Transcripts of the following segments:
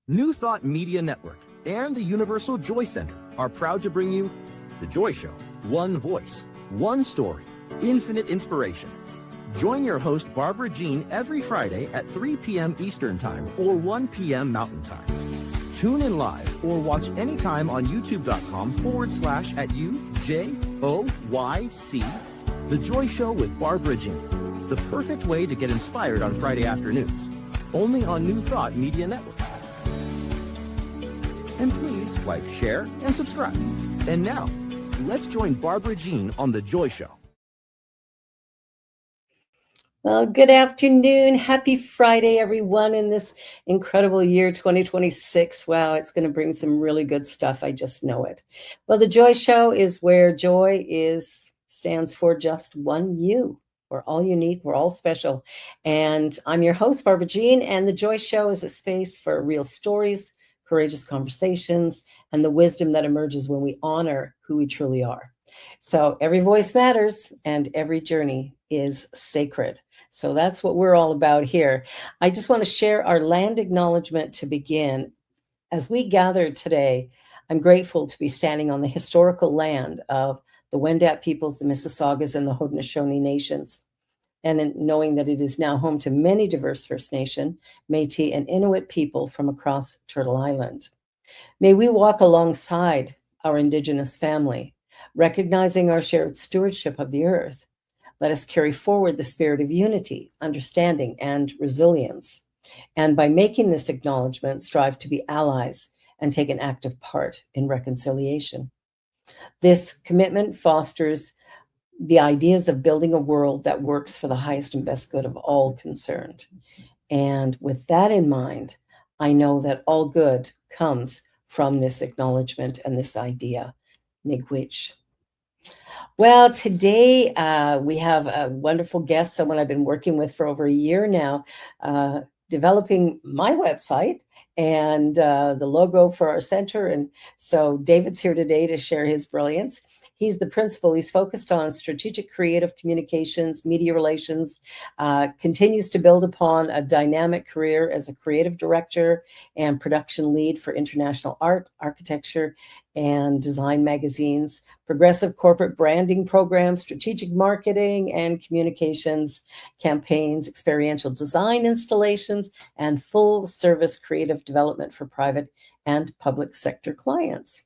New Thought Media Network and the Universal Joy Center are proud to bring you The Joy Show. One voice, one story, infinite inspiration. Join your host, Barbara Jean, every Friday at 3 p.m. Eastern Time or 1 p.m. Mountain Time. Tune in live or watch anytime on youtube.com/@UJOYC. The Joy Show with Barbara Jean. The perfect way to get inspired on Friday afternoons. Only on New Thought Media Network. And please like, share, and subscribe. And now, let's join Barbara Jean on The Joy Show. Well, good afternoon. Happy Friday, everyone, in this incredible year 2026. Wow, it's going to bring some really good stuff. I just know it. Well, The Joy Show is where joy stands for just one you. We're all unique. We're all special. And I'm your host, Barbara Jean, and The Joy Show is a space for real stories, courageous conversations, and the wisdom that emerges when we honor who we truly are. So every voice matters and every journey is sacred. So that's what we're all about here. I just want to share our land acknowledgement to begin. As we gather today, I'm grateful to be standing on the historical land of the Wendat peoples, the Mississaugas, and the Haudenosaunee nations. And in knowing that it is now home to many diverse First Nation, Métis, and Inuit people from across Turtle Island. May we walk alongside our Indigenous family, recognizing our shared stewardship of the earth. Let us carry forward the spirit of unity, understanding, and resilience. And by making this acknowledgement, strive to be allies and take an active part in reconciliation. This commitment fosters the ideas of building a world that works for the highest and best good of all concerned. And with that in mind, I know that all good comes from this acknowledgement and this idea. Miigwech. Well, today we have a wonderful guest, someone I've been working with for over a year now, developing my website and the logo for our center. And so David's here today to share his brilliance. He's the principal. He's focused on strategic creative communications, media relations, continues to build upon a dynamic career as a creative director and production lead for international art, architecture, and design magazines, progressive corporate branding programs, strategic marketing and communications campaigns, experiential design installations, and full service creative development for private and public sector clients.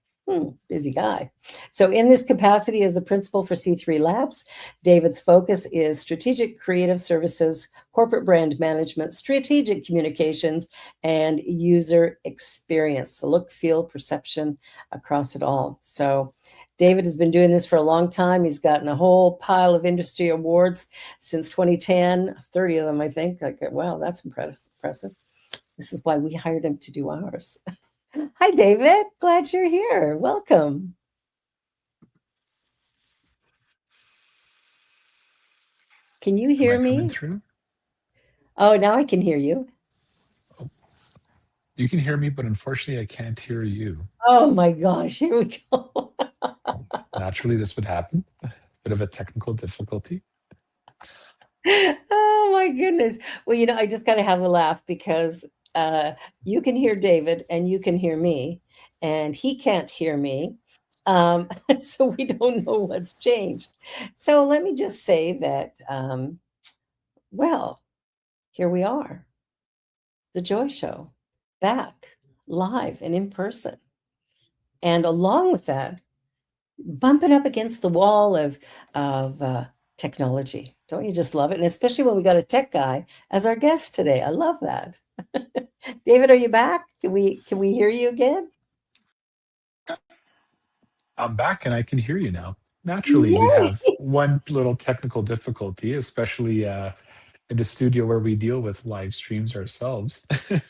Busy guy. So in this capacity as the principal for C3 Labs, David's focus is strategic creative services, corporate brand management, strategic communications, and user experience, the look, feel, perception across it all. So David has been doing this for a long time. He's gotten a whole pile of industry awards since 2010, 30 of them, I think. Like, wow, that's impressive. This is why we hired him to do ours. Hi, David. Glad you're here. Welcome. Can you hear me? Through? Oh, now I can hear you. Oh, you can hear me, but unfortunately, I can't hear you. Oh, my gosh. Here we go. Naturally, this would happen. Bit of a technical difficulty. Oh, my goodness. Well, I just got to have a laugh because you can hear David and you can hear me, and he can't hear me. So we don't know what's changed. So let me just say that, well, here we are. The Joy Show, back live and in person. And along with that, bumping up against the wall of technology. Don't you just love it? And especially when we got a tech guy as our guest today. I love that. David, are you back? Can we hear you again? I'm back and I can hear you now. Naturally, we have one little technical difficulty, especially in the studio where we deal with live streams ourselves. And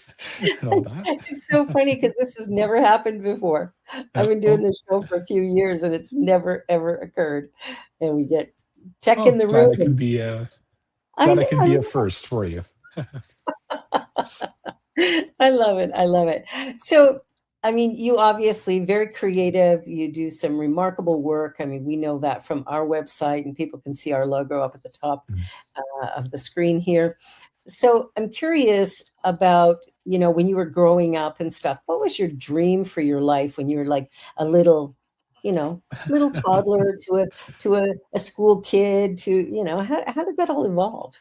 all that. It's so funny because this has never happened before. I've been doing this show for a few years and it's never, ever occurred. And we get tech in the room. Glad I can be a first for you. I love it. I love it. So, I mean, you obviously very creative. You do some remarkable work. I mean, we know that from our website, and people can see our logo up at the top of the screen here. So I'm curious about when you were growing up and stuff, what was your dream for your life when you were like a little toddler to a school kid to, how did that all evolve?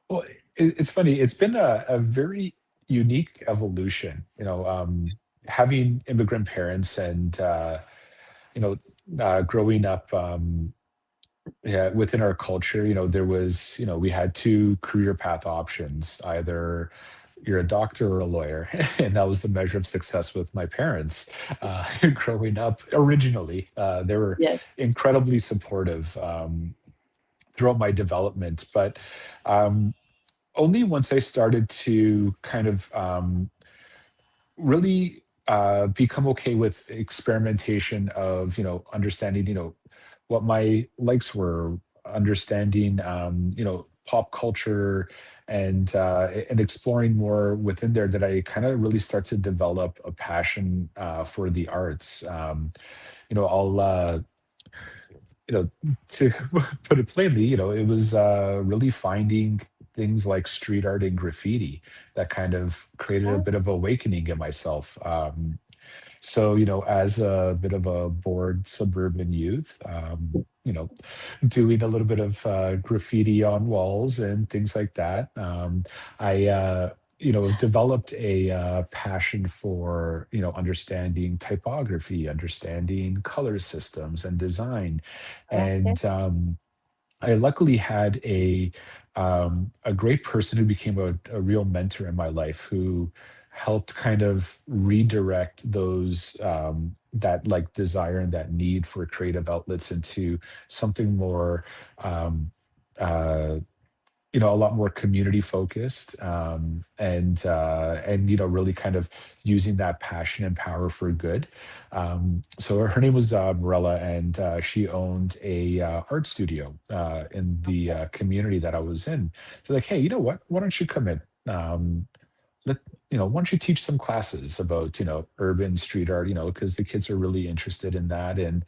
Well, it's funny. It's been a very unique evolution. Having immigrant parents and you know, growing up. Yeah, within our culture, there was, we had two career path options. Either you're a doctor or a lawyer, and that was the measure of success with my parents growing up. Originally, they were Yes. incredibly supportive throughout my development, but um, only once I started to kind of really become okay with experimentation of understanding what my likes were, understanding pop culture, and exploring more within there, that I kind of really start to develop a passion for the arts. I'll to put it plainly, it was really finding things like street art and graffiti that kind of created a Oh, bit of awakening in myself. So, as a bit of a bored suburban youth, doing a little bit of graffiti on walls and things like that, I developed a passion for, understanding typography, understanding color systems and design. okay. And I luckily had a great person who became a real mentor in my life, who helped kind of redirect those that like desire and that need for creative outlets into something more um, uh, a lot more community focused, and really kind of using that passion and power for good. So her name was Morella, and she owned a art studio in the community that I was in. So like, hey, you know what, why don't you come in, let why don't you teach some classes about urban street art, because the kids are really interested in that. And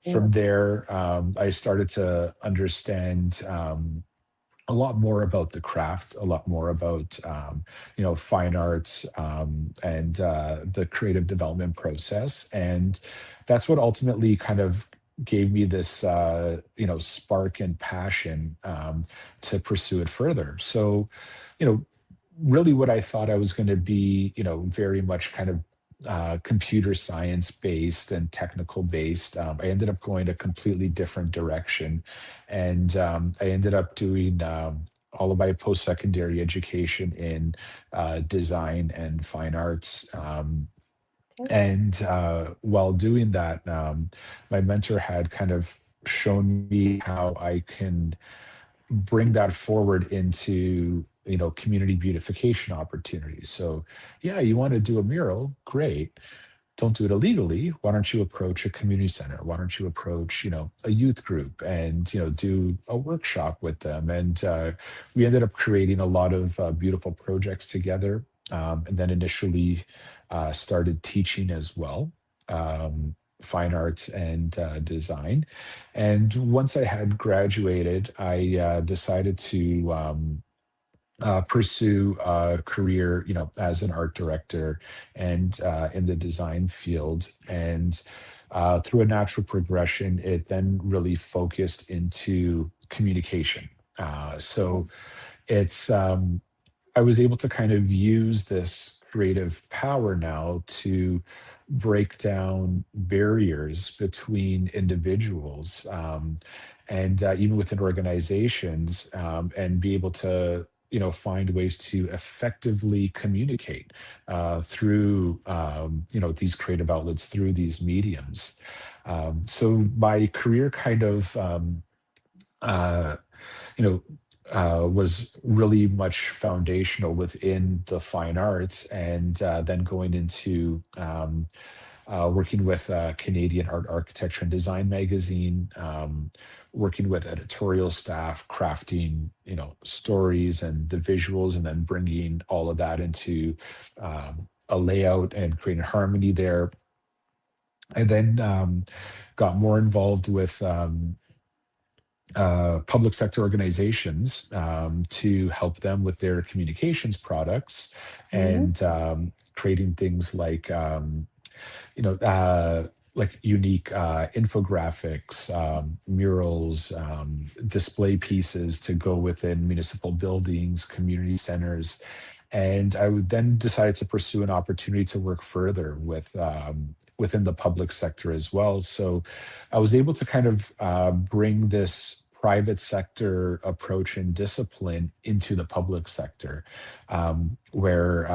Yeah. from there, I started to understand a lot more about the craft, a lot more about fine arts, and the creative development process, and that's what ultimately kind of gave me this spark and passion to pursue it further. So, you know, really, what I thought I was going to be, very much kind of computer science based and technical based. I ended up going a completely different direction, and I ended up doing all of my post secondary education in design and fine arts. Okay. And while doing that, my mentor had kind of shown me how I can bring that forward into community beautification opportunities. So yeah, you want to do a mural, great, don't do it illegally. Why don't you approach a community center? Why don't you approach a youth group, and do a workshop with them? And we ended up creating a lot of beautiful projects together, and then initially started teaching as well, fine arts and design. And once I had graduated, I decided to pursue a career, as an art director and in the design field. And through a natural progression, it then really focused into communication. So it's I was able to kind of use this creative power now to break down barriers between individuals, and even within organizations, and be able to find ways to effectively communicate through these creative outlets, through these mediums. So my career kind of uh, you know, was really much foundational within the fine arts, and then going into working with Canadian Art, Architecture, and Design magazine, working with editorial staff, crafting, stories and the visuals, and then bringing all of that into a layout and creating harmony there. I then got more involved with public sector organizations to help them with their communications products Mhm. and creating things you know, uh, like unique infographics, murals, display pieces to go within municipal buildings, community centers. And I would then decide to pursue an opportunity to work further with within the public sector as well. So I was able to kind of bring this private sector approach and discipline into the public sector, where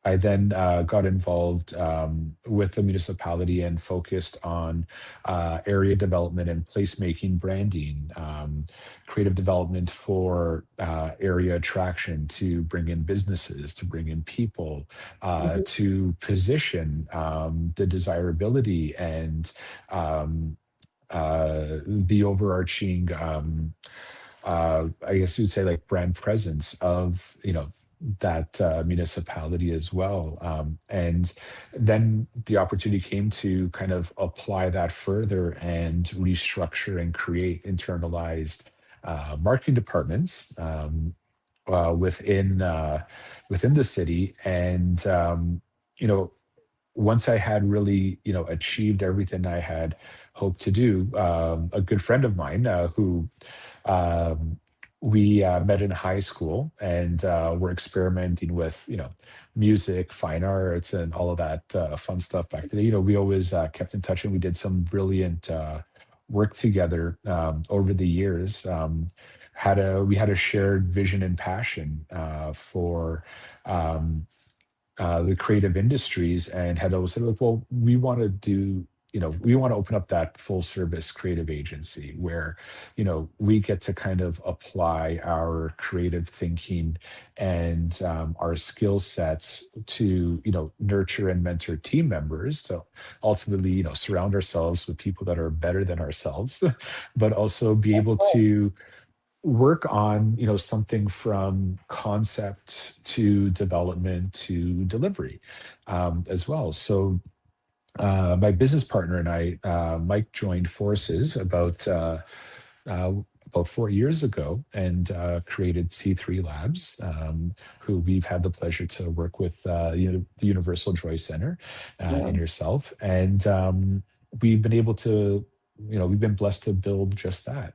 I then got involved with the municipality and focused on area development and placemaking branding, creative development for area attraction to bring in businesses, to bring in people, Mhm. to position the desirability and the overarching I guess you'd say like brand presence of that municipality as well. And then the opportunity came to kind of apply that further and restructure and create internalized marketing departments within the city. And you know, once I had really, achieved everything I had hoped to do, a good friend of mine who um, we met in high school and were experimenting with, music, fine arts, and all of that fun stuff back then. We always kept in touch and we did some brilliant work together over the years. We had a shared vision and passion for um, the creative industries and had always said, like, well, we want to do, we want to open up that full service creative agency where, we get to kind of apply our creative thinking and our skill sets to, nurture and mentor team members. So ultimately, surround ourselves with people that are better than ourselves, but also be able to work on something from concept to development to delivery as well. So my business partner and I, Mike, joined forces uh, about 4 years ago and created C3 Labs, who we've had the pleasure to work with the Universal Joy Center and Wow. yourself. And we've been able to, we've been blessed to build just that.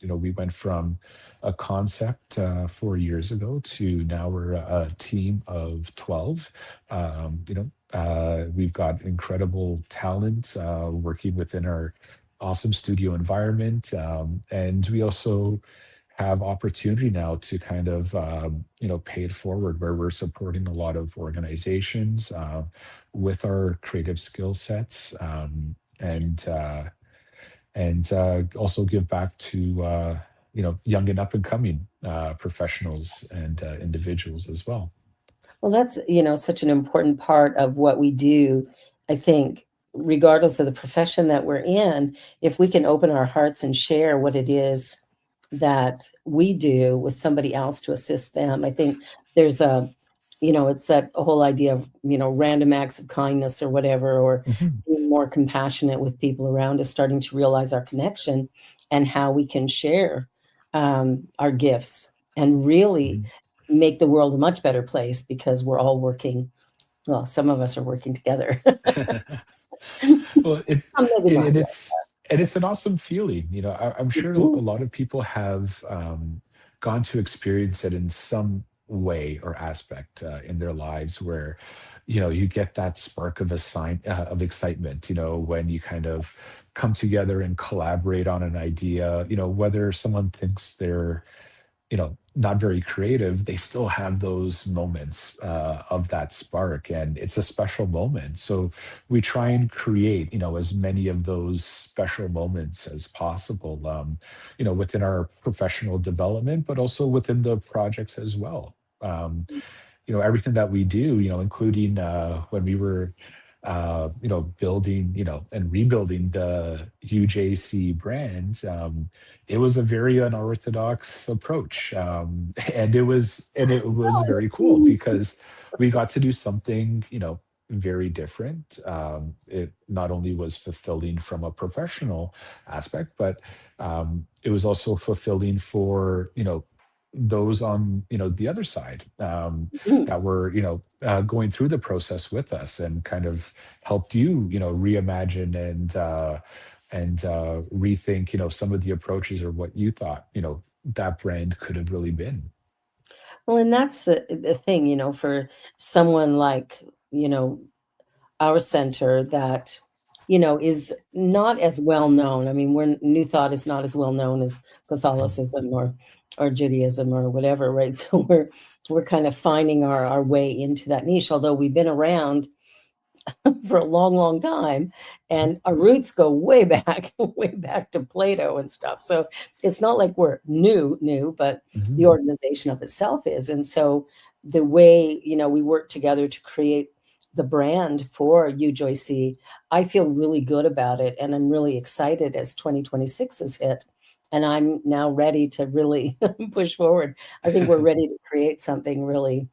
We went from a concept 4 years ago to now we're a team of 12. We've got incredible talent working within our awesome studio environment. And we also have opportunity now to kind of, pay it forward where we're supporting a lot of organizations with our creative skill sets and also give back to, young and up and coming professionals and individuals as well. Well, that's, such an important part of what we do. I think, regardless of the profession that we're in, if we can open our hearts and share what it is that we do with somebody else to assist them, I think there's it's that whole idea of, random acts of kindness or whatever, or Mhm, being more compassionate with people around us, starting to realize our connection and how we can share our gifts and really mhm. make the world a much better place because we're all working. Well, some of us are working together. Well, Some maybe it not and it's an awesome feeling. I'm yet. sure a Mhm. lot of people have gone to experience it in some way or aspect in their lives where, you get that spark of of excitement. When you kind of come together and collaborate on an idea. Whether someone thinks they're not very creative, they still have those moments of that spark, and it's a special moment. So we try and create, as many of those special moments as possible, within our professional development, but also within the projects as well. Everything that we do, including when we were building, and rebuilding the UJC brand, it was a very unorthodox approach. And it was very cool because we got to do something, very different. It not only was fulfilling from a professional aspect, but it was also fulfilling for, those on, the other side, Mhm. that were, going through the process with us and kind of helped you, reimagine and rethink, some of the approaches or what you thought, that brand could have really been. Well, and that's the thing, for someone like, you know, our center that, is not as well known. I mean, we're New Thought is not as well known as Catholicism or Judaism or whatever, right? So we're kind of finding our way into that niche, although we've been around for a long, long time. Mhm, And our roots go way back, way back to Plato and stuff. So it's not like we're new, but the mhm, organization of itself is. And so the way, we work together to create the brand for UJoyC, I feel really good about it. And I'm really excited as 2026 has hit. And I'm now ready to really push forward. I think we're ready to create something really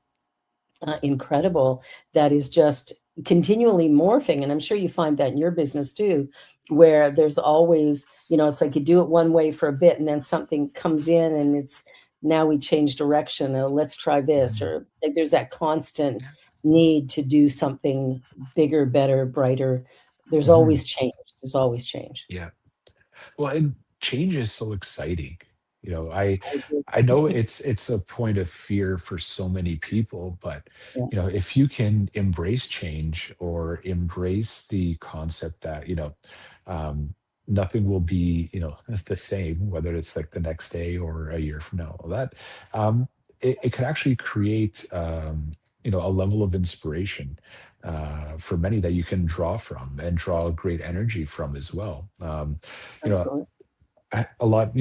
incredible that is just continually morphing. And I'm sure you find that in your business too, where there's always, it's like you do it one way for a bit and then something comes in and it's now we change direction. Or let's try this. mhm. Or like there's that constant need to do something bigger, better, brighter. There's Mhm. always change. There's always change. Yeah. Well, and change is so exciting. You know, I I agree. I know it's a point of fear for so many people, but Yeah, if you can embrace change or embrace the concept that, um, nothing will be, the same, whether it's like the next day or a year from now, all that, it could actually create, a level of inspiration for many that you can draw from and draw great energy from as well. You know, absolutely. a lot,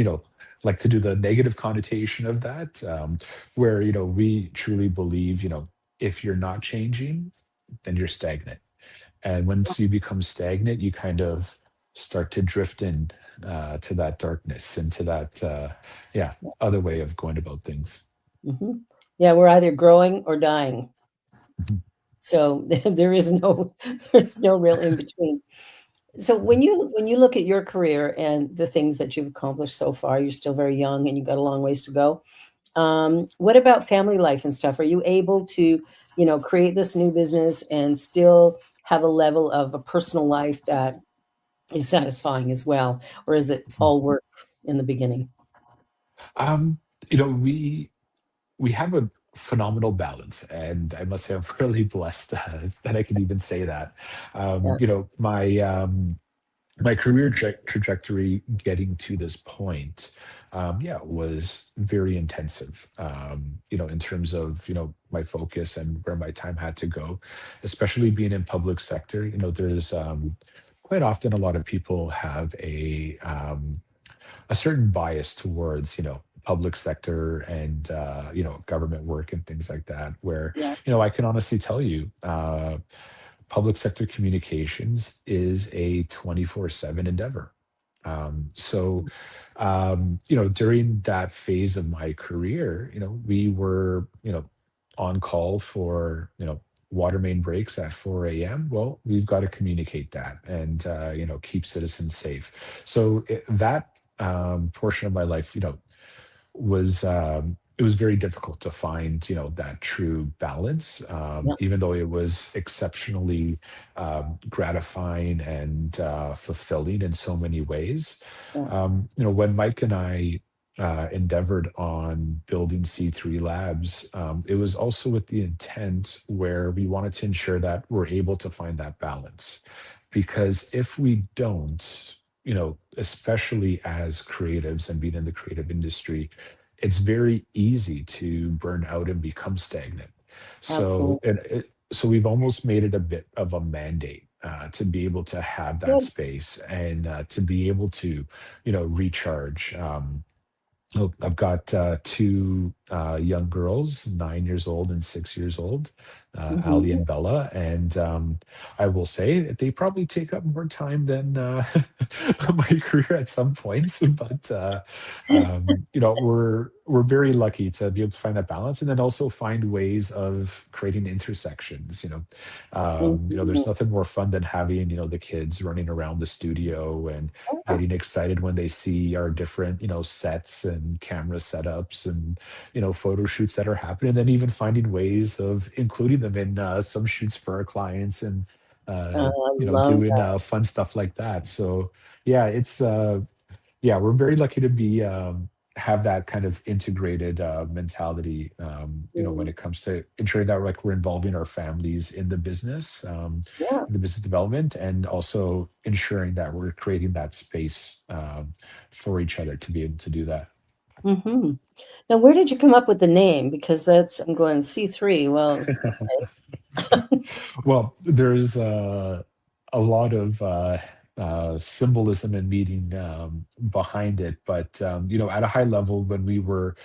like to do the negative connotation of that, where, we truly believe, if you're not changing, then you're stagnant. And once you become stagnant, you kind of start to drift in to that darkness, into that, yeah, other way of going about things. Hmm. Yeah, we're either growing or dying. Mhm, So there is no there's no real in between. So mhm. when you look at your career and the things that you've accomplished so far, you're still very young and you've got a long ways to go. What about family life and stuff? Are you able to, create this new business and still have a level of a personal life that is satisfying as well? Or is it all work in the beginning? Um, you know, we have a phenomenal balance, and I must say I'm really blessed that I can even say that. Yeah, My career trajectory getting to this point, yeah, was very intensive. In terms of my focus and where my time had to go, especially being in public sector. There's quite often a lot of people have a certain bias towards public sector and government work and things like that, where yeah, I can honestly tell you, public sector communications is a 24/7 endeavor. During that phase of my career, we were, on call for, water main breaks at 4 a.m. Well, we've got to communicate that and, keep citizens safe. So that portion of my life, it was very difficult to find that true balance, yeah, even though it was exceptionally gratifying and fulfilling in so many ways. yeah, When Mike and I endeavored on building C3 Labs, it was also with the intent where we wanted to ensure that we're able to find that balance, because if we don't, especially as creatives and being in the creative industry, it's very easy to burn out and become stagnant. So, absolutely. so we've almost made it a bit of a mandate to be able to have that Good. space and to be able to, recharge. Oh, I've got two young girls, 9 years old and 6 years old, Ali Mhm. and Bella. And I will say that they probably take up more time than my career at some points. But, we're we're very lucky to be able to find that balance, and then also find ways of creating intersections. There's Mhm. nothing more fun than having the kids running around the studio and Yeah. getting excited when they see our different sets and camera setups and photo shoots that are happening, and then even finding ways of including them in some shoots for our clients, and I love doing that. fun stuff like that. So yeah, it's yeah, we're very lucky to be have that kind of integrated mentality. When Mm, it comes to ensuring that like we're involving our families yeah. in the business development, and also ensuring that we're creating that space for each other to be able to do that. Hmm. Now, where did you come up with the name? Because I'm going C3. Well, okay. Well, there's a lot of symbolism and meaning behind it, but at a high level, when we were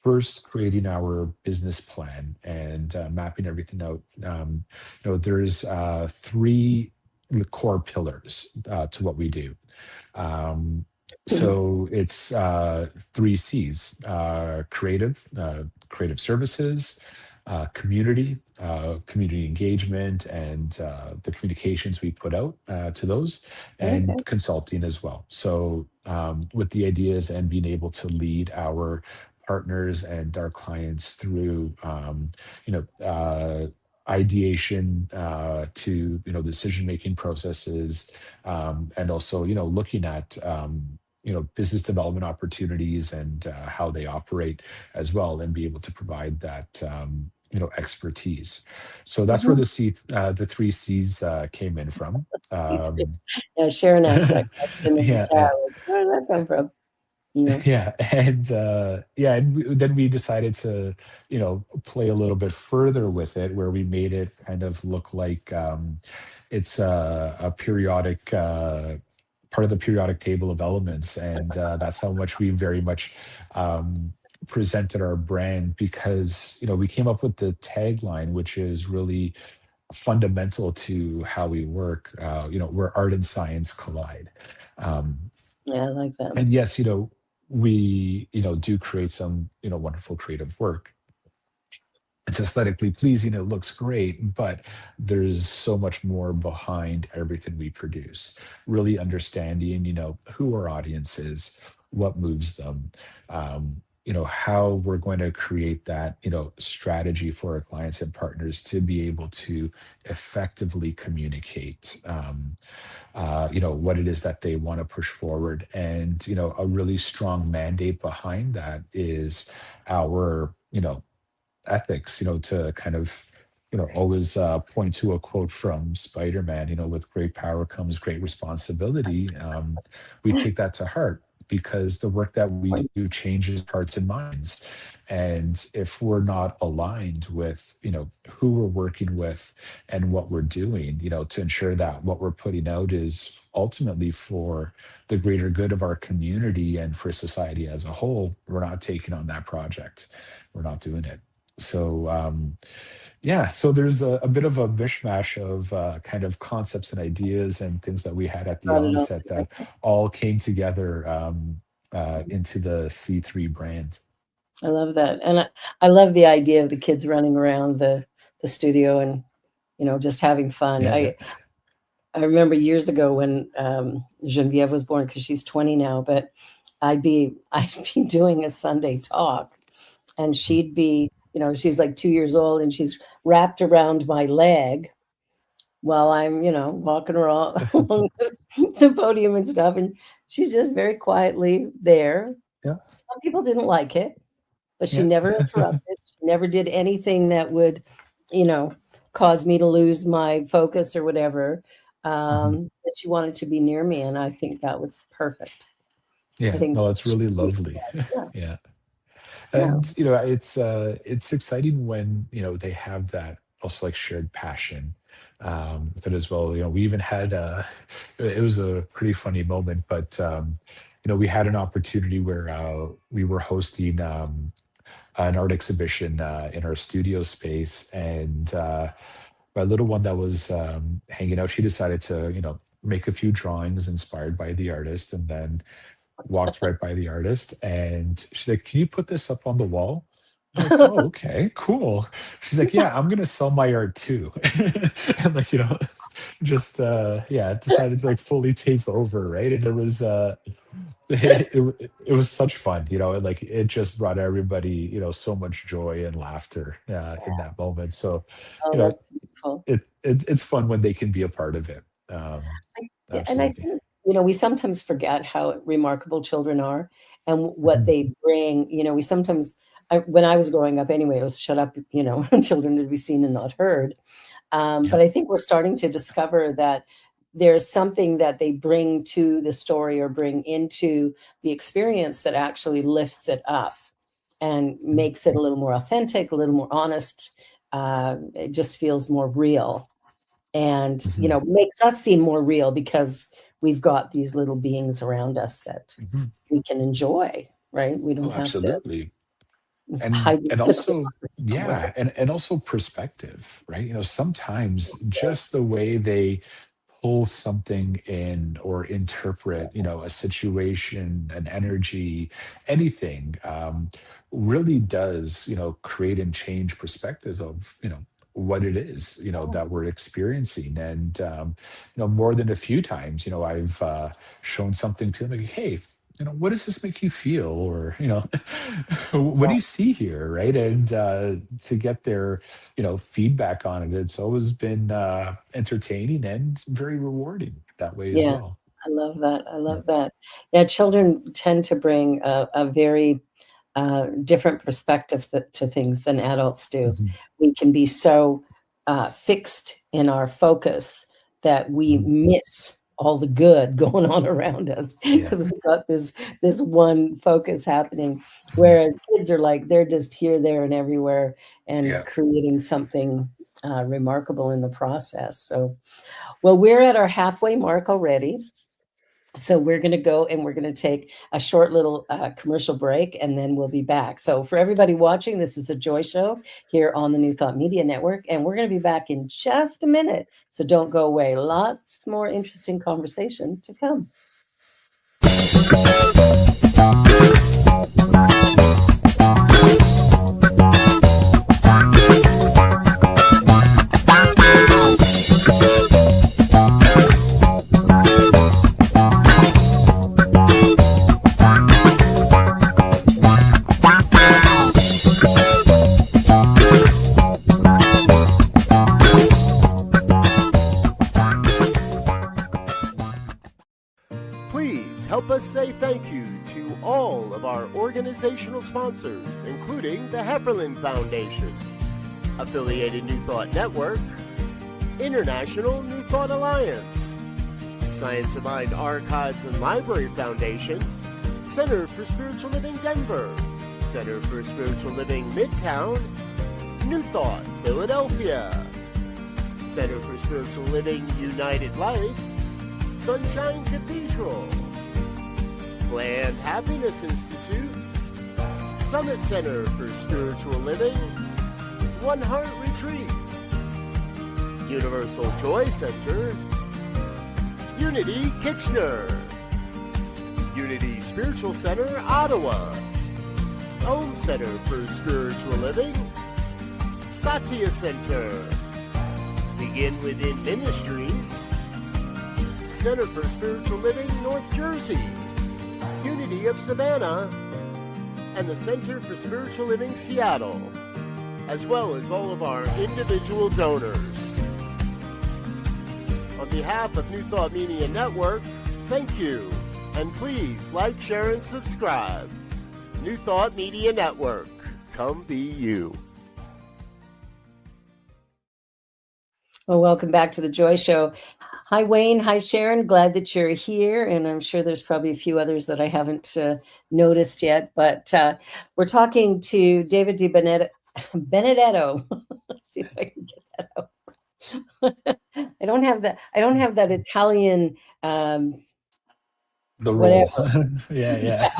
first creating our business plan and mapping everything out, there's three core pillars to what we do. Um, so it's three C's: creative services, community engagement, and the communications we put out to those, Okay. and consulting as well. So with the ideas and being able to lead our partners and our clients through, you know, ideation to decision making processes, and also looking at business development opportunities and how they operate as well, and be able to provide that expertise. So that's where Mhm. the three C's came in from. C3. um, Yeah, Sharon asked that question in the yeah, chat. Like, where did that come from? Yeah. yeah, and then we decided to play a little bit further with it, where we made it kind of look like it's a periodic part of the periodic table of elements, and that's how much we very much um, presented our brand, because we came up with the tagline, which is really fundamental to how we work. Where art and science collide. Um, Yeah, I like that. and yes, we do create some wonderful creative work. It's aesthetically pleasing, it looks great, but there's so much more behind everything we produce. Really understanding who our audience is, what moves them, how we're going to create that strategy for our clients and partners to be able to effectively communicate what it is that they want to push forward. And a really strong mandate behind that is our ethics, to kind of always point to a quote from Spider-Man, with great power comes great responsibility. We take that to heart, because the work that we do changes hearts and minds. And if we're not aligned with who we're working with and what we're doing, to ensure that what we're putting out is ultimately for the greater good of our community and for society as a whole, we're not taking on that project. We're not doing it. So yeah, so there's a bit of a mishmash of kind of concepts and ideas and things that we had at the Brought it all onset that together. all came together into the C3 brand. I love that. And I love the idea of the kids running around the studio and, just having fun. Yeah, yeah. I remember years ago when Genevieve was born, because she's 20 now, but I'd be doing a Sunday talk, and Mhm. she'd be, she's like 2 years old, and she's wrapped around my leg while I'm, walking around along the podium and stuff. And she's just very quietly there. Yeah, Some people didn't like it, but she yeah. never interrupted. She never did anything that would, you know, cause me to lose my focus or whatever. Mhm. But she wanted to be near me, and I think that was perfect. I Yeah, think no, kids it's should really be lovely. yeah, Yeah. yeah, And it's exciting when they have that also like shared passion with it as well. We even had it was a pretty funny moment, but we had an opportunity where we were hosting an art exhibition in our studio space, and my little one that was hanging out, she decided to make a few drawings inspired by the artist, and then walked right by the artist, and she's like, "Can you put this up on the wall?" I was like, "Oh, okay, cool." She's like, "Yeah, I'm gonna sell my art too." And like, just yeah, decided to like fully take over, right? And it was it was such fun, and like it just brought everybody, so much joy and laughter in that moment. So, you Oh, know, that's beautiful. it's fun when they can be a part of it. Yeah, and I Absolutely. think, we sometimes forget how remarkable children are and what Mhm. they bring. We sometimes, when I was growing up anyway, it was shut up, children to be seen and not heard. But Yep. I think we're starting to discover that there's something that they bring to the story or bring into the experience that actually lifts it up and Mhm. makes it a little more authentic, a little more honest. It just feels more real and, Mhm. makes us seem more real because we've got these little beings around us that Mhm. we can enjoy, right? We don't Oh, have to absolutely. and hide the and clinical also, somewhere. yeah, and also perspective, right? Sometimes just the way they pull something in or interpret, a situation, an energy, anything, really does, create and change perspective of, what it is, that we're experiencing. And more than a few times, I've shown something to them like, hey, what does this make you feel? Or, what do you see here? Right. And to get their, feedback on it, it's always been entertaining and very rewarding that way as Yeah, well. I love that, I Yeah. love that. Yeah, children tend to bring a very, different perspective to things than adults do. Mhm. We can be so, fixed in our focus that we Mhm. miss all the good going on around us Yeah. because 'cause we've got this one focus happening, Mhm. whereas kids are like, they're just here, there, and everywhere and Yeah. creating something, remarkable in the process. So, well, we're at our halfway mark already. So we're going to go and we're going to take a short little commercial break and then we'll be back. So for everybody watching, this is a Joy Show here on the New Thought Media Network, and we're going to be back in just a minute. So don't go away. Lots more interesting conversation to come. Please help us say thank you to all of our organizational sponsors, including the Hefferland Foundation, Affiliated New Thought Network, International New Thought Alliance, Science of Mind Archives and Library Foundation, Center for Spiritual Living Denver, Center for Spiritual Living Midtown, New Thought Philadelphia, Center for Spiritual Living United Life, Sunshine Cathedral, Planned Happiness Institute, Summit Center for Spiritual Living, One Heart Retreats, Universal Joy Center, Unity Kitchener, Unity Spiritual Center Ottawa, Home Center for Spiritual Living, Satya Center, Begin Within Ministries, Center for Spiritual Living North Jersey, Unity of Savannah, and the Center for Spiritual Living Seattle, as well as all of our individual donors. On behalf of New Thought Media Network, thank you, and please like, share, and subscribe. New Thought Media Network, come be you. Well, welcome back to the Joy Show. Hi, Wayne. Hi, Sharon. Glad that you're here. And I'm sure there's probably a few others that I haven't noticed yet. But we're talking to David Benedetto. Let's see if I can get that out. I don't have that. I don't have that Italian The whatever. role. Yeah.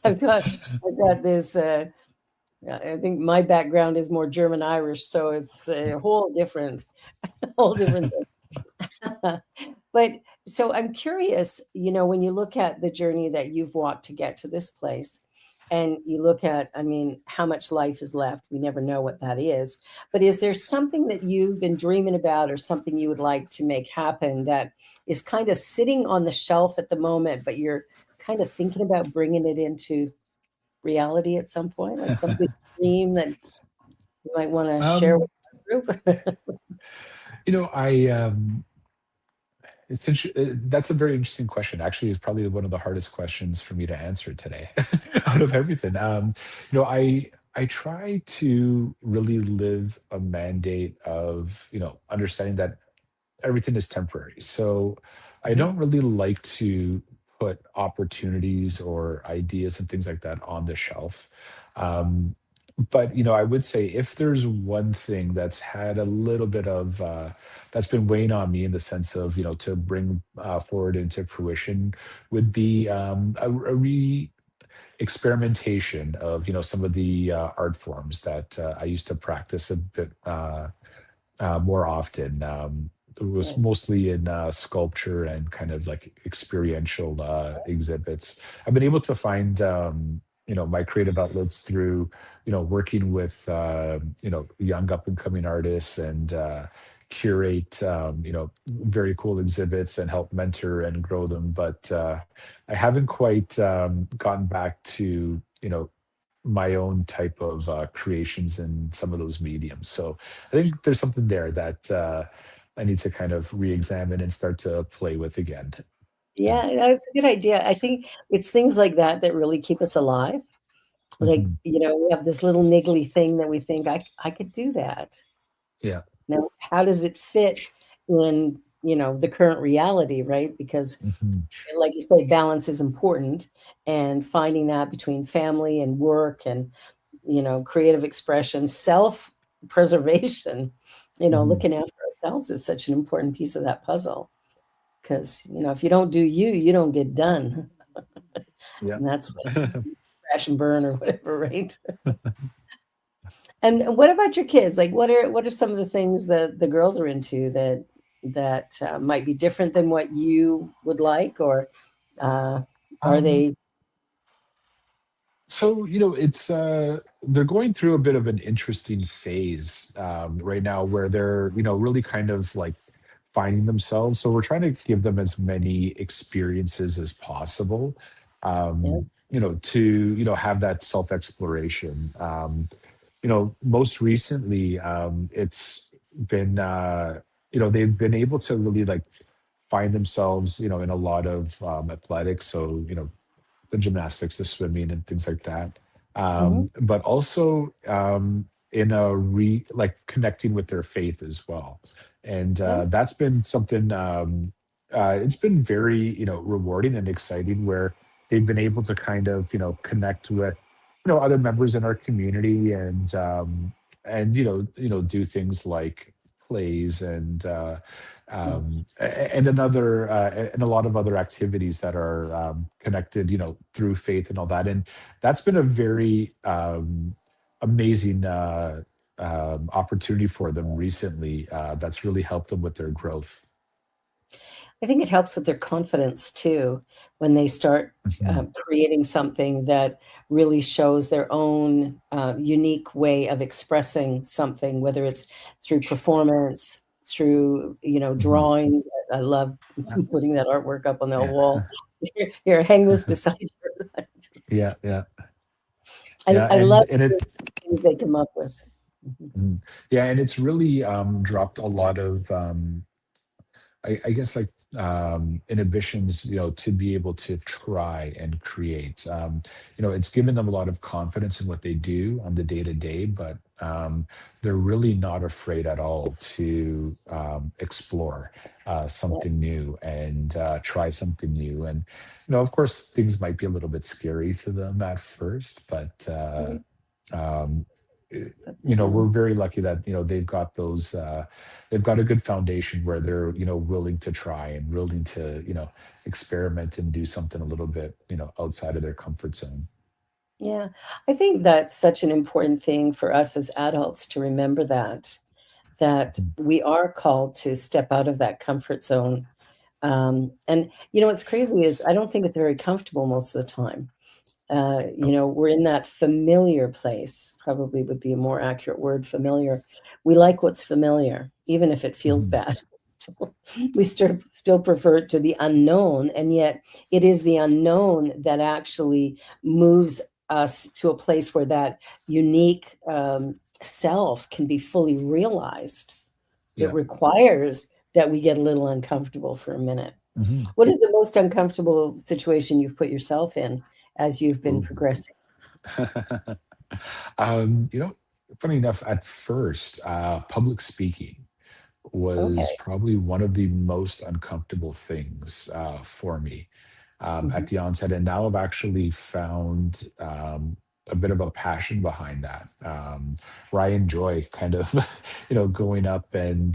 I've got this. I think my background is more German Irish, so it's a whole different thing. But So I'm curious, when you look at the journey that you've walked to get to this place, and you look at, I mean, how much life is left, we never know what that is. But is there something that you've been dreaming about or something you would like to make happen that is kind of sitting on the shelf at the moment, but you're kind of thinking about bringing it into reality at some point, like some big dream that you might want to share with um, the group? I that's a very interesting question. Actually, it's probably one of the hardest questions for me to answer today, out of everything. I try to really live a mandate of understanding that everything is temporary. So I Mhm. don't really like to put opportunities or ideas and things like that on the shelf. Um, but I would say if there's one thing that's had a little bit of that's been weighing on me in the sense of to bring forward into fruition would be a experimentation of some of the art forms that I used to practice a bit more often. It was Yeah, mostly in sculpture and kind of like experiential exhibits. I've been able to find, my creative outlets through, working with, young up and coming artists and curate, very cool exhibits and help mentor and grow them. But I haven't quite gotten back to, my own type of creations in some of those mediums. So I think there's something there that I need to kind of re-examine and start to play with again. Yeah. yeah, that's a good idea. I think it's things like that that really keep us alive. Like, Mhm. we have this little niggly thing that we think, I could do that. Yeah. Now, how does it fit in, the current reality, right? Because, Mhm. like you say, balance is important, and finding that between family and work and, creative expression, self-preservation, Mhm. looking after ourselves is such an important piece of that puzzle. Because, if you don't do you, you don't get done. Yeah. And that's what crash and burn or whatever, right? And what about your kids? Like, what are some of the things that the girls are into that might be different than what you would like, or uh, are Um, they? So, it's they're going through a bit of an interesting phase right now where they're, really kind of like finding themselves. So we're trying to give them as many experiences as possible, Yeah. to, have that self-exploration. Most recently, it's been they've been able to really like find themselves, in a lot of athletics. So, the gymnastics, the swimming, and things like that. Mhm. But also in a like connecting with their faith as well, and Yeah. that's been something. It's been very rewarding and exciting where they've been able to kind of connect with other members in our community and do things like plays Yes. and a lot of other activities that are connected, through faith and all that. And that's been a very amazing opportunity for them recently. That's really helped them with their growth. I think it helps with their confidence too when they start Mhm. creating something that really shows their own unique way of expressing something, whether it's through performance, through Mhm. drawings. I love Yeah, putting that artwork up on the yeah, wall. Here, hang this beside you. yeah, yeah, I, yeah, I love and the it things they come up with. Mhm. mm, yeah, and it's really dropped a lot of I guess like inhibitions, to be able to try and create. It's given them a lot of confidence in what they do on the day to day, but they're really not afraid at all to explore Yeah. something new and try something new. And of course, things might be a little bit scary to them at first, but Mhm. um, Yeah. we're very lucky that they've got a good foundation where they're willing to try and willing to experiment and do something a little bit outside of their comfort zone. Yeah, I think that's such an important thing for us as adults to remember that Mhm. we are called to step out of that comfort zone, And what's crazy is I don't think it's very comfortable most of the time. We're in that familiar place, probably would be a more accurate word, familiar. We like what's familiar, even if it feels Mhm. bad. We still prefer it to the unknown, and yet it is the unknown that actually moves us to a place where that unique self can be fully realized. It Yeah. requires that we get a little uncomfortable for a minute. Mhm. What is the most uncomfortable situation you've put yourself in as you've been Ooh. progressing? You know, funny enough, at first, public speaking was Okay. probably one of the most uncomfortable things for me at Mhm. the onset. And now I've actually found a bit of a passion behind that, where I enjoy kind of, going up and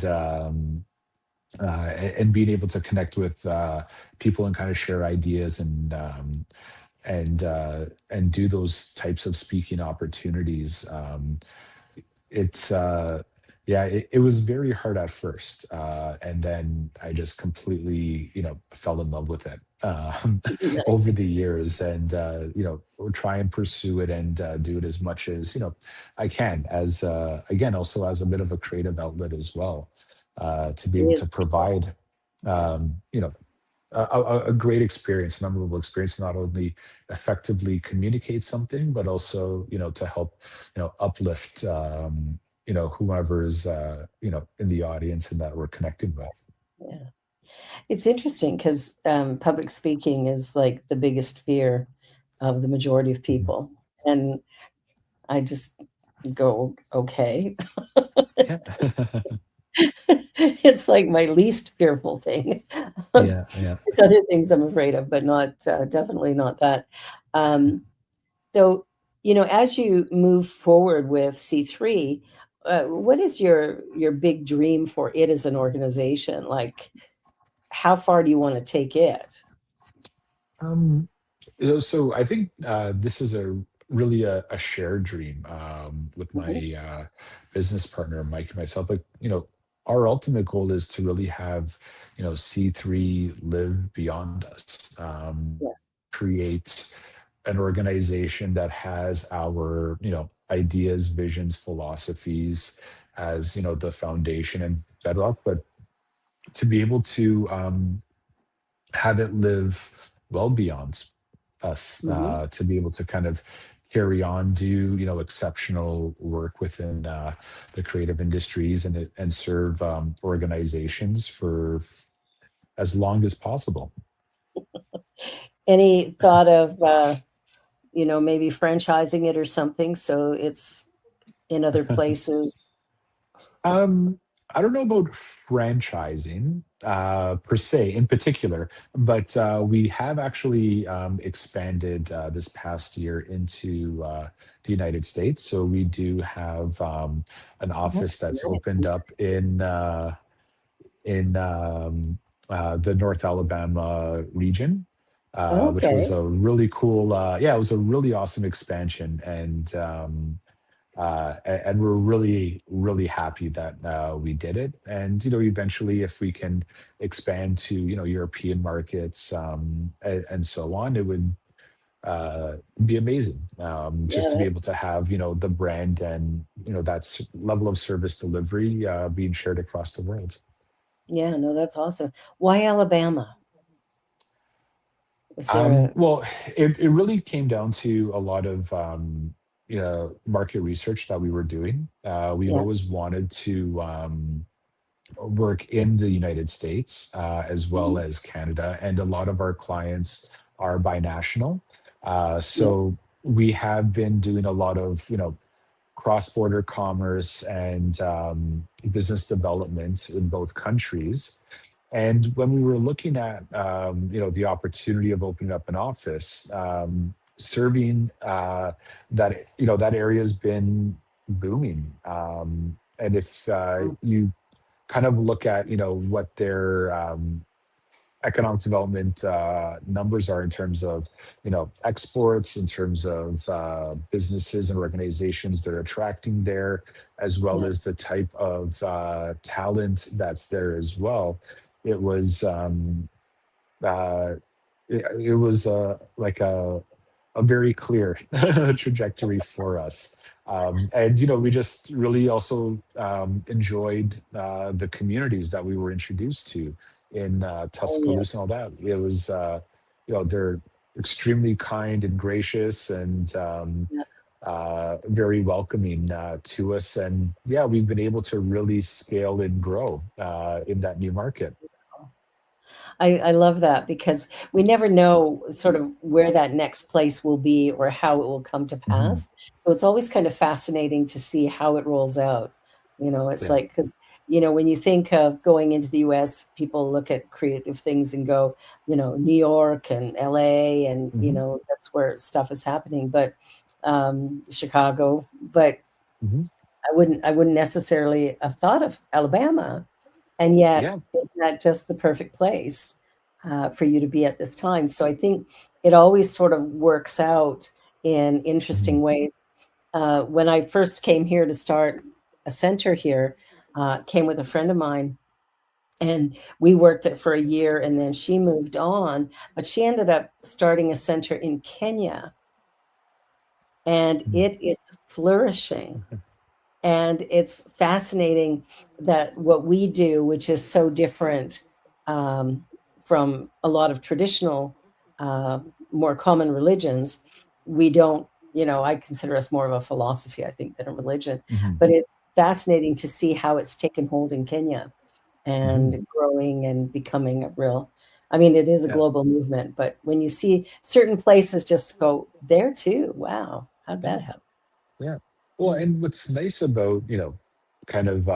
being able to connect with people and kind of share ideas and do those types of speaking opportunities. It's Yeah, it was very hard at first, and then I just completely fell in love with it over the years, and try and pursue it and do it as much as I can, as again, also as a bit of a creative outlet as well, to be It able to is. provide um, you know a great experience, a memorable experience, not only effectively communicate something, but also, to help, uplift, whoever's, in the audience and that we're connecting with. Yeah. It's interesting because public speaking is like the biggest fear of the majority of Mhm. people. And I just go, okay. Yeah. It's like my least fearful thing. Yeah. Yeah. There's other things I'm afraid of, but not definitely not that. Um, So, as you move forward with C3, what is your big dream for it as an organization? Like, how far do you want to take it? Um, so I think this is really a shared dream with Mhm. my business partner Mike and myself. Like, our ultimate goal is to really have C3 live beyond us, Yes. create an organization that has our ideas, visions, philosophies as the foundation and bedrock, but to be able to have it live well beyond us, Mhm. to be able to kind of carry on, do exceptional work within the creative industries and serve organizations for as long as possible. Any thought of, maybe franchising it or something so it's in other places? Um, I don't know about franchising per se in particular, but we have actually expanded this past year into the United States. So we do have an Oh, office that's opened nice. up in the North Alabama region, which was Okay. a really cool. Yeah, it was a really awesome expansion, and we're really really happy that we did it. And eventually, if we can expand to European markets, and so on, it would be amazing, Yeah, just to be that's able to have the brand and that level of service delivery being shared across the world. yeah, no, that's awesome. Why Alabama? Was there a Well, it really came down to a lot of market research that we were doing. We've yeah. always wanted to work in the United States, as well Mhm. as Canada, and a lot of our clients are binational. Yeah. So we have been doing a lot of cross-border commerce and business development in both countries. And when we were looking at the opportunity of opening up an office, serving that area has been booming. And if you kind of look at what their economic development numbers are in terms of exports, in terms of businesses and organizations they're attracting there, as well Yeah. as the type of talent that's there as well. It was. it was like a very clear trajectory for us. And we just really also enjoyed the communities that we were introduced to in Oh, yeah. Tuscaloosa and all that. It was, they're extremely kind and gracious and Yeah. very welcoming to us. And yeah, we've been able to really scale and grow in that new market. I love that because we never know sort of where that next place will be or how it will come to Mhm. pass. So it's always kind of fascinating to see how it rolls out. It's Yeah. like, because, when you think of going into the US, people look at creative things and go, New York and LA, and, Hmm. that's where stuff is happening, but Chicago. But Hmm. I wouldn't necessarily have thought of Alabama. And yet, Yeah. isn't that just the perfect place for you to be at this time? So I think it always sort of works out in Mhm. interesting ways. When I first came here to start a center here, came with a friend of mine, and we worked it for a year, and then she moved on, but she ended up starting a center in Kenya, and Mhm. it is flourishing. And it's fascinating that what we do, which is so different um, from a lot of traditional, uh, more common religions, we don't, I consider us more of a philosophy, I think, than a religion. Mhm. But it's fascinating to see how it's taken hold in Kenya Mhm. and growing and becoming a real, I mean, it is a Yeah. global movement, but when you see certain places just go, there too, wow, how'd Yeah. that happen? Yeah. Well, Mm, and what's nice about, kind of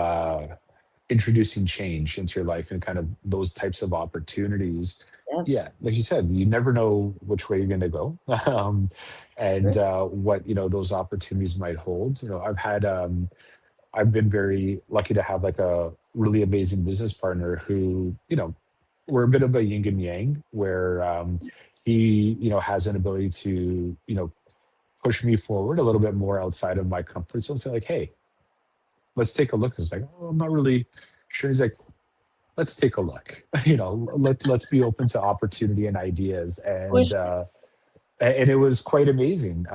introducing change into your life and kind of those types of opportunities. yeah, Yeah, like you said, you never know which way you're going to go, and true. what those opportunities might hold. I've been very lucky to have like a really amazing business partner who, we're a bit of a yin and yang, where he, has an ability to, push me forward a little bit more outside of my comfort zone. So like, hey, let's take a look. And it's like, oh, I'm not really sure. He's like, let's take a look. Let's be open to opportunity and ideas. Wish And it was quite amazing.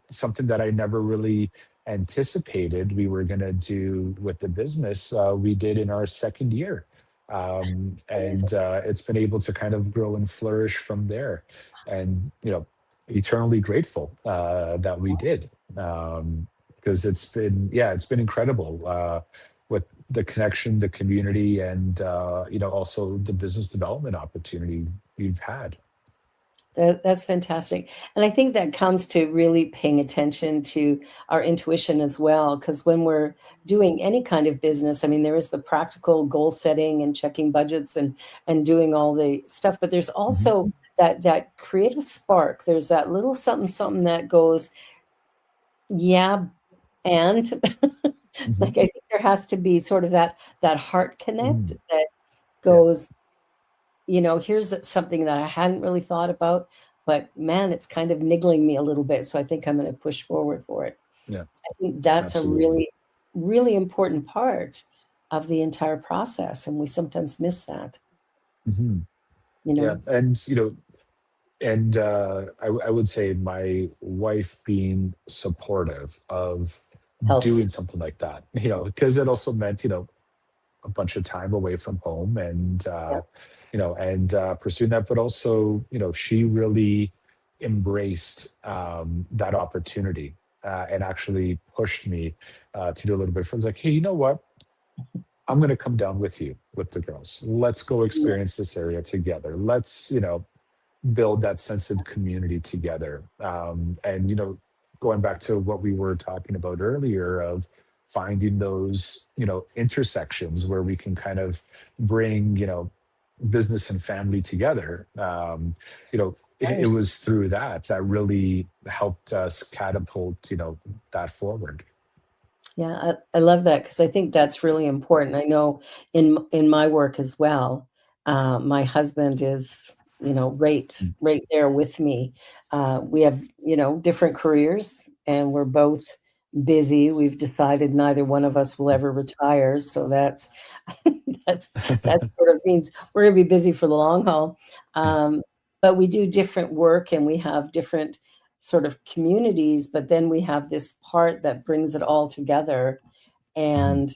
Something that I never really anticipated we were going to do with the business. We did in our second year, amazing. and it's been able to kind of grow and flourish from there. And eternally grateful that we did, because it's been incredible with the connection, the community, and also the business development opportunity we've had. That's fantastic. And I think that comes to really paying attention to our intuition as well. Because when we're doing any kind of business, I mean, there is the practical goal setting and checking budgets and doing all the stuff, but there's Mhm. also that creative spark. There's that little something something that goes, yeah, and Mhm. like I think there has to be sort of that heart connect Mm. that Yeah. goes, here's something that I hadn't really thought about, but man, it's kind of niggling me a little bit. So I think I'm going to push forward for it. Yeah. I think that's a Absolutely. really, really important part of the entire process. And we sometimes miss that, Mhm. you Yeah, know, and I would say my wife being supportive of helps. doing something like that, because it also meant a bunch of time away from home, and Yeah. pursuing that, but also she really embraced that opportunity, and actually pushed me to do a little bit further. Like, hey, you know what? I'm going to come down with you with the girls. Let's go Yeah. experience this area together. Let's, build that sense of community together. And, going back to what we were talking about earlier of finding those, intersections where we can kind of bring, business and family together. It Ours. was through that really helped us catapult, that forward. Yeah, I love that because I think that's really important. I know in my work as well, my husband is, Mm. right there with me. We have, different careers, and we're both busy. We've decided neither one of us will ever retire, so that's That sort of means we're going to be busy for the long haul. But we do different work and we have different sort of communities, but then we have this part that brings it all together. And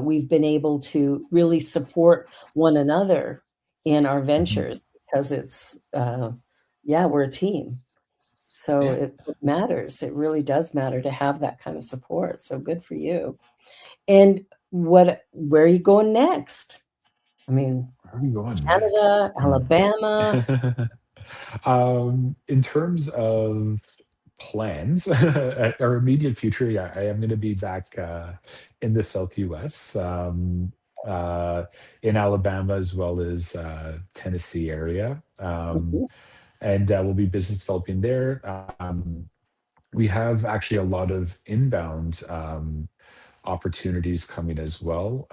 we've been able to really support one another in our ventures because it's, we're a team. So Yeah. it matters. It really does matter to have that kind of support. So good for you. And where are you going next? I mean, Where are we going Canada, next? Alabama. In terms of plans, our immediate future, yeah, I am going to be back in the South US, uh, in Alabama as well as Tennessee area. Mhm. And we'll be business developing there. We have actually a lot of inbound opportunities coming as well.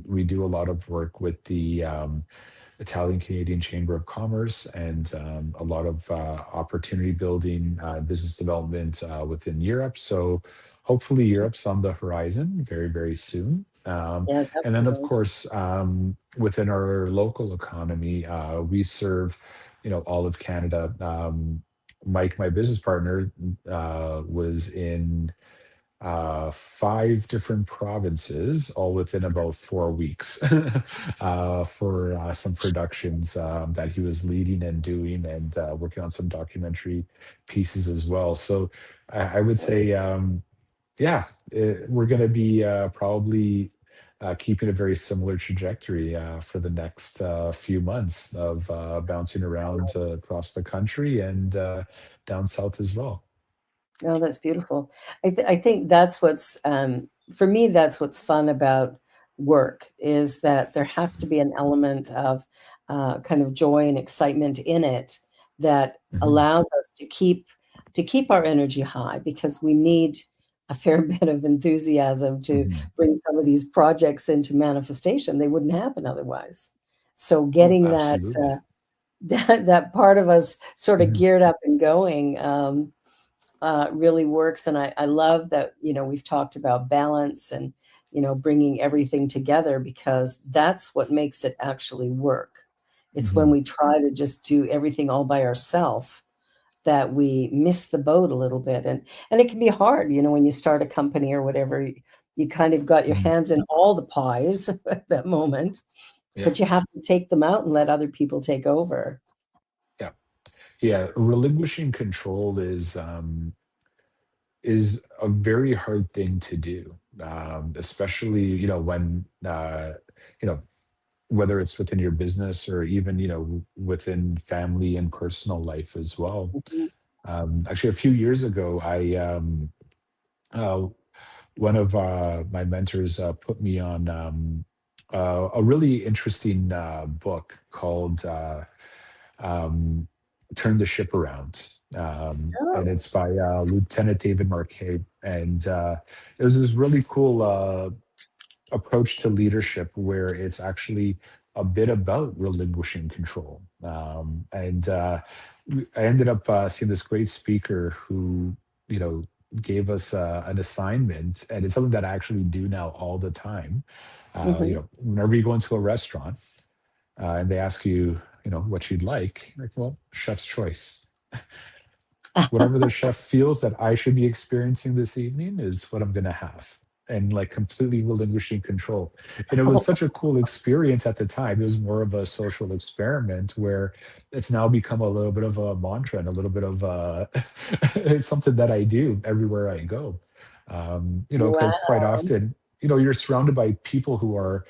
We do a lot of work with the Italian Canadian Chamber of Commerce and a lot of opportunity building, business development within Europe. So hopefully Europe's on the horizon very, very soon. Yeah, And that's then, of nice. course, within our local economy, we serve, all of Canada. Mike, my business partner, was in 5 different provinces, all within about 4 weeks, for some productions that he was leading and doing, and working on some documentary pieces as well. So I would say, yeah, we're going to be probably keeping a very similar trajectory for the next few months of bouncing around across the country and down south as well. Oh, that's beautiful. I think that's what's for me. That's what's fun about work is that there has to be an element of kind of joy and excitement in it that Mhm, allows us to keep our energy high because we need a fair bit of enthusiasm to mhm. bring some of these projects into manifestation. They wouldn't happen otherwise. So Oh, getting that absolutely. that part of us sort of Mhm, geared up and going. Really works. And I love that, we've talked about balance and, bringing everything together because that's what makes it actually work. It's when mhm. we try to just do everything all by ourselves that we miss the boat a little bit. And it can be hard, when you start a company or whatever, you kind of got your Mhm. hands in all the pies at that moment, Yeah, but you have to take them out and let other people take over. yeah, yeah. Relinquishing control is a very hard thing to do, especially when you know whether it's within your business or even within family and personal life as well. Mhm. Actually, a few years ago, I uh, one of my mentors put me on a really interesting book called um, "Turn the Ship Around," and Oh, it's by Lieutenant David Marquet. And it was this really cool approach to leadership where it's actually a bit about relinquishing control. And I ended up seeing this great speaker who, you know, gave us an assignment, and it's something that I actually do now all the time. mhm. Whenever you go into a restaurant and they ask you, what you'd like, well, chef's choice. Whatever the chef feels that I should be experiencing this evening is what I'm going to have. And like completely relinquishing control. And it was such a cool experience at the time. It was more of a social experiment where it's now become a little bit of a mantra and a little bit of it's something that I do everywhere I go. Because Wow. quite often, you're surrounded by people who are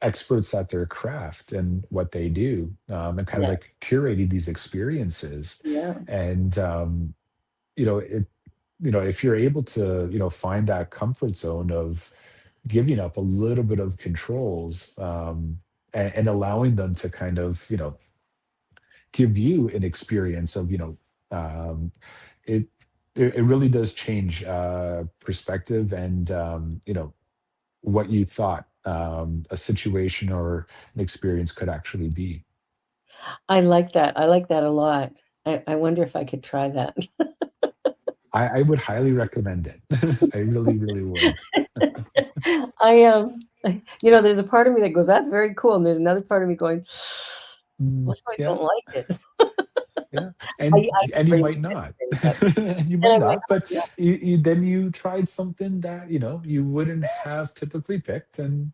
experts at their craft and what they do, and kind of Yeah, like curating these experiences. yeah. And it if you're able to find that comfort zone of giving up a little bit of controls, and allowing them to kind of give you an experience of um, it it really does change perspective and what you thought a situation or an experience could actually be. I like that. I like that a lot. I wonder if I could try that. I would highly recommend it. I really, really would. I am. There's a part of me that goes, that's very cool. And there's another part of me going, what if I Yeah, don't like it? yeah, I and you agree might with not, it, but and you then might I might not, but not. then you tried something that you wouldn't have typically picked, and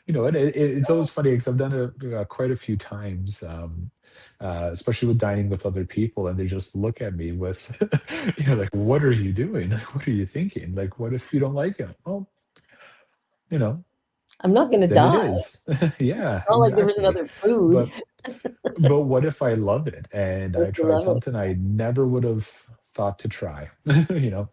it's always funny because I've done it quite a few times, especially with dining with other people, and they just look at me with, like, what are you doing? Like, what are you thinking? Like, what if you don't like it? Well, you know, I'm not going to then it die. is. Yeah, Not like there was exactly. another food. But what if I love it and If I you tried love it. something I never would have thought to try, you know,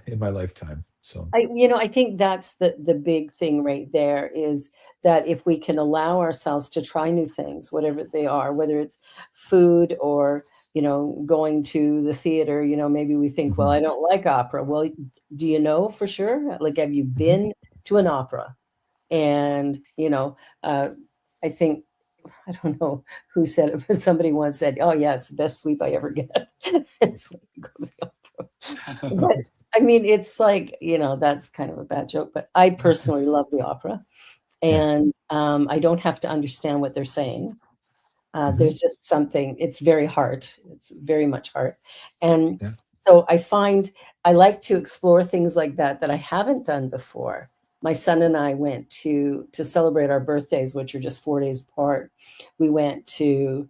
in my lifetime. So, I think that's the big thing right there is that if we can allow ourselves to try new things, whatever they are, whether it's food or, going to the theater, maybe we think, well, mhm, I don't like opera. Well, do you know for sure? Like, have you mhm, been to an opera? And, I think, I don't know who said it, but somebody once said, oh, yeah, it's the best sleep I ever get. It's when you go to the opera. But I mean, it's like, that's kind of a bad joke, but I personally love the opera. yeah, And I don't have to understand what they're saying. mhm, There's just something, it's very heart. It's very much heart. And yeah, so I find I like to explore things like that I haven't done before. My son and I went to celebrate our birthdays, which are just 4 days apart. We went to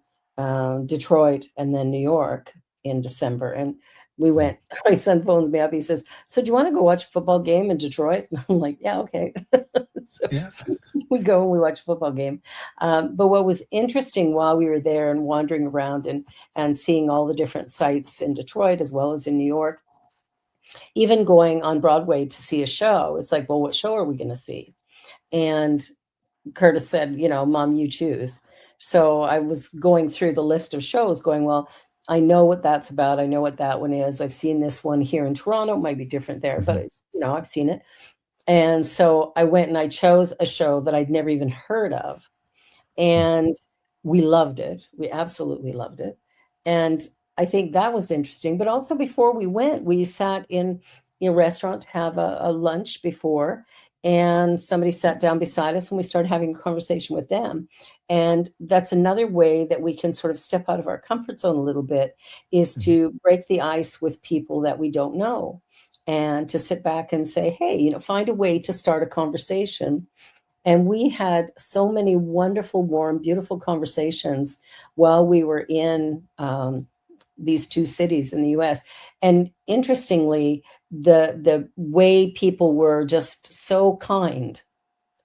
Detroit and then New York in December. And we mm, went, my son phones me up. He says, so do you want to go watch a football game in Detroit? I'm like, yeah, okay. So yeah, we go and we watch a football game. But what was interesting while we were there and wandering around and seeing all the different sites in Detroit as well as in New York, even going on Broadway to see a show, it's like, well, what show are we going to see? And Curtis said, Mom, you choose. So I was going through the list of shows, going, well, I know what that's about. I know what that one is. I've seen this one here in Toronto. It might be different there, mhm, but I've seen it. And so I went and I chose a show that I'd never even heard of. mm, And we loved it. We absolutely loved it. And I think that was interesting. But also before we went, we sat in a restaurant to have a lunch before, and somebody sat down beside us and we started having a conversation with them. And that's another way that we can sort of step out of our comfort zone a little bit, is mhm, to break the ice with people that we don't know and to sit back and say, hey, find a way to start a conversation. And we had so many wonderful, warm, beautiful conversations while we were in these two cities in the US. And interestingly, the way people were just so kind,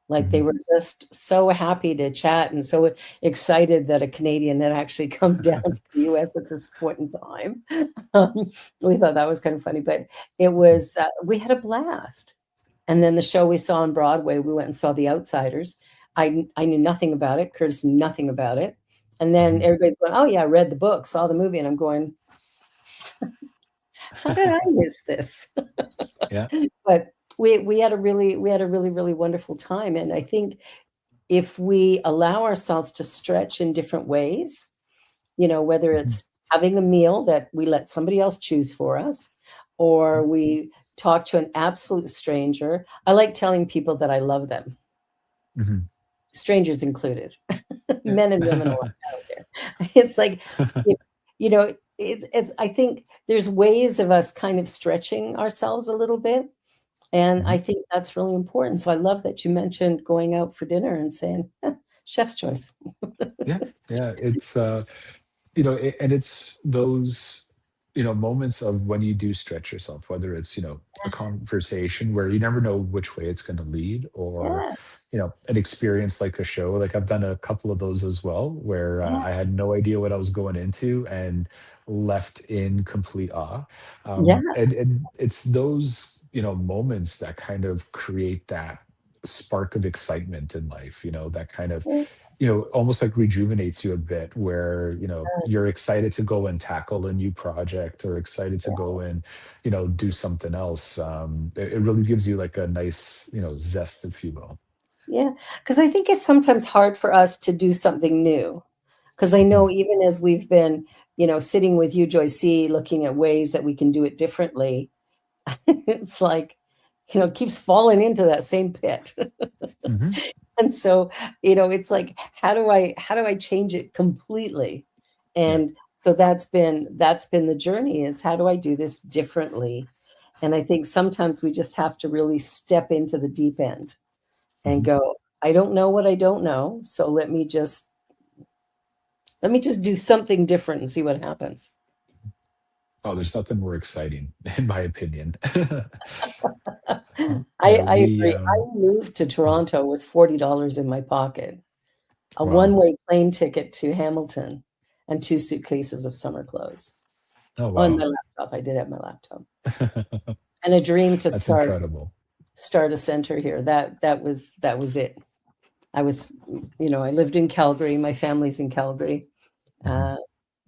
like they mhm. were just so happy to chat and so excited that a Canadian had actually come down to the US at this point in time. We thought that was kind of funny, but it was, we had a blast. And then the show we saw on Broadway, we went and saw The Outsiders. I knew nothing about it. Curtis knew nothing about it. And then Mhm. everybody's going, oh, yeah, I read the book, saw the movie. And I'm going, how did I miss this? Yeah, But we had a really, really wonderful time. And I think if we allow ourselves to stretch in different ways, whether mhm, it's having a meal that we let somebody else choose for us, or yeah, we talk to an absolute stranger. I like telling people that I love them, mhm, strangers included, yeah. men and women alike. I don't care. It's like, you it's I think there's ways of us kind of stretching ourselves a little bit. And I Mhm. think that's really important. So I love that you mentioned going out for dinner and saying, chef's choice. Yeah, yeah, it's and it's those moments of when you do stretch yourself, whether it's a conversation where you never know which way it's going to lead, or Yeah, an experience like a show. Like, I've done a couple of those as well, where yeah, I had no idea what I was going into and left in complete awe. yeah, And it's those moments that kind of create that spark of excitement in life, that kind of yeah, almost like rejuvenates you a bit, where you're yes, excited to go and tackle a new project, or excited to go and do something else. It really gives you like a nice zest, if you will. yeah. Because I think it's sometimes hard for us to do something new. Because I know Mhm, even as we've been, sitting with you, Joyce, looking at ways that we can do it differently, it's like, keeps falling into that same pit. Hmm. And so, it's like, how do I change it completely? Yeah. And so that's been the journey, is how do I do this differently? And I think sometimes we just have to really step into the deep end and Hmm. go, I don't know what I don't know, so let me just do something different and see what happens. Oh, there's nothing more exciting, in my opinion. I Yeah, I we agree. I moved to Toronto with $40 in my pocket, a wow. one-way plane ticket to Hamilton, and 2 suitcases of summer clothes. Oh Oh, and my wow. laptop, I did have my laptop. And a dream to That's start incredible. a center here. That was it. I lived in Calgary, my family's in Calgary. Mhm.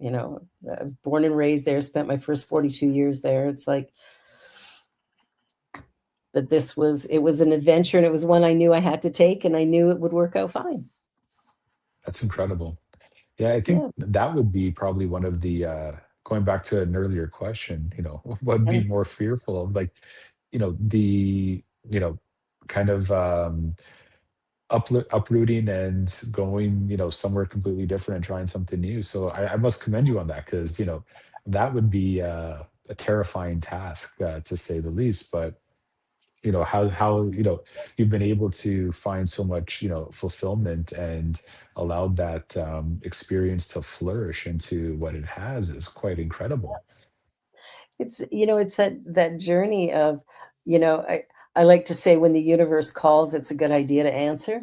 Uh, born and raised there, spent my first 42 years there. It's like, but it was an adventure, and it was one I knew I had to take, and I knew it would work out fine. That's incredible. Yeah, I think Yeah, that would be probably one of the going back to an earlier question, what would yeah, be more fearful of, like, the, kind of uprooting and going, somewhere completely different and trying something new. So I must commend you on that, because, that would be a terrifying task, to say the least. But how you've been able to find so much fulfillment and allowed that experience to flourish into what it has is quite incredible. it's that journey of, I like to say, when the universe calls, it's a good idea to answer.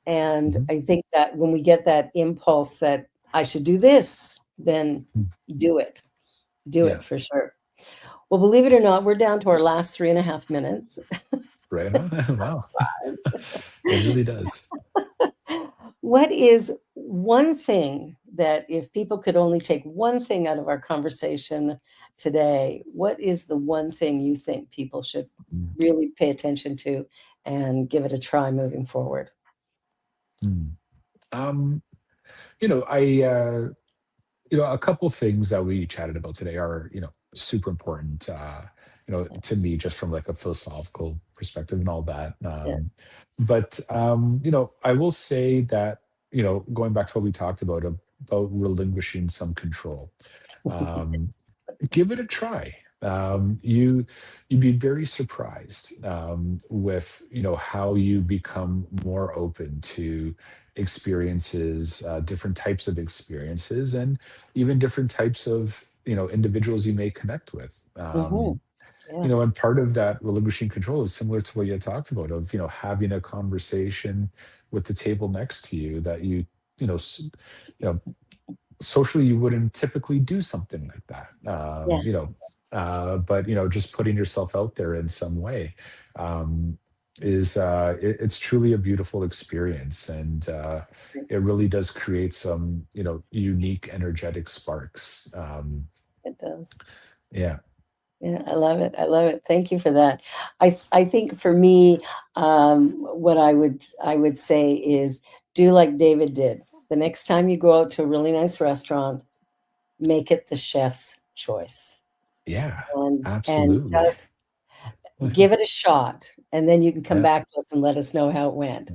And Mhm. I think that when we get that impulse that I should do this, then Mm. do it. Do Yeah, it for sure. Well, believe it or not, we're down to our last 3.5 minutes. right on. Wow. It really does. What is one thing that, if people could only take one thing out of our conversation today, what is the one thing you think people should Mm. really pay attention to and give it a try moving forward? Mm. um I a couple things that we chatted about today are, super important, to me, just from like a philosophical perspective and all that. Yeah. But I will say that, going back to what we talked about relinquishing some control. Um, Give it a try. You'd be very surprised, with how you become more open to experiences, different types of experiences, and even different types of individuals you may connect with. Mhm. Yeah. And part of that relinquishing control is similar to what you had talked about, of having a conversation with the table next to you that you know s- you know socially you wouldn't typically do something like that. Yeah. But just putting yourself out there in some way, um, it's truly a beautiful experience, and it really does create some unique energetic sparks. It does. Yeah. Yeah, I love it. I love it. Thank you for that. I think for me, what I would say is, do like David did. The next time you go out to a really nice restaurant, make it the chef's choice, Yeah, and absolutely. just give it a shot, and then you can come Yeah, back to us and let us know how it went.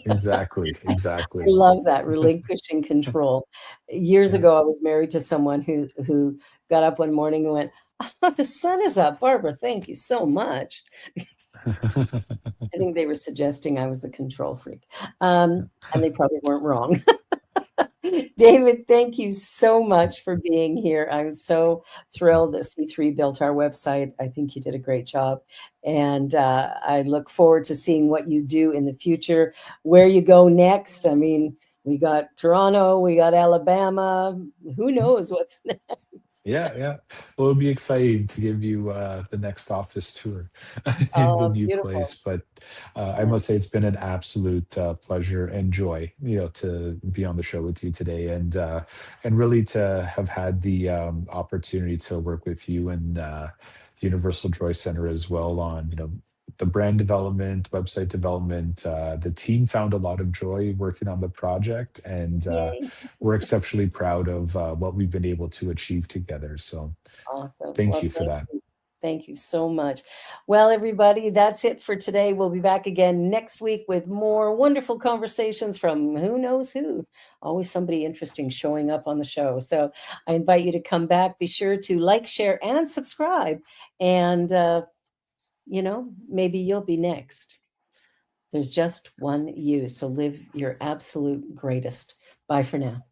exactly, I exactly. love that, relinquishing control. Years Yeah. ago, I was married to someone who got up one morning and went, "Ah, the sun is up, Barbara. Thank you so much." I think they were suggesting I was a control freak, and they probably weren't wrong. David, thank you so much for being here. I'm so thrilled that C3 built our website. I think you did a great job. And I look forward to seeing what you do in the future, where you go next. I mean, we got Toronto, we got Alabama. Who knows what's next? Yeah, yeah. Well, it'll be exciting to give you the next office tour in the Oh, new beautiful. place. But I Yeah. must say it's been an absolute pleasure and joy, to be on the show with you today, and really to have had the opportunity to work with you and Universal Joy Center as well on, the brand development, website development. The team found a lot of joy working on the project, and Yay. we're exceptionally proud of what we've been able to achieve together. So Awesome. thank Well, you for thank that. you. Thank you so much. Well, everybody, that's it for today. We'll be back again next week with more wonderful conversations from who knows who. Always somebody interesting showing up on the show. So I invite you to come back. Be sure to like, share, and subscribe. And, maybe you'll be next. There's just one you. So live your absolute greatest. Bye for now.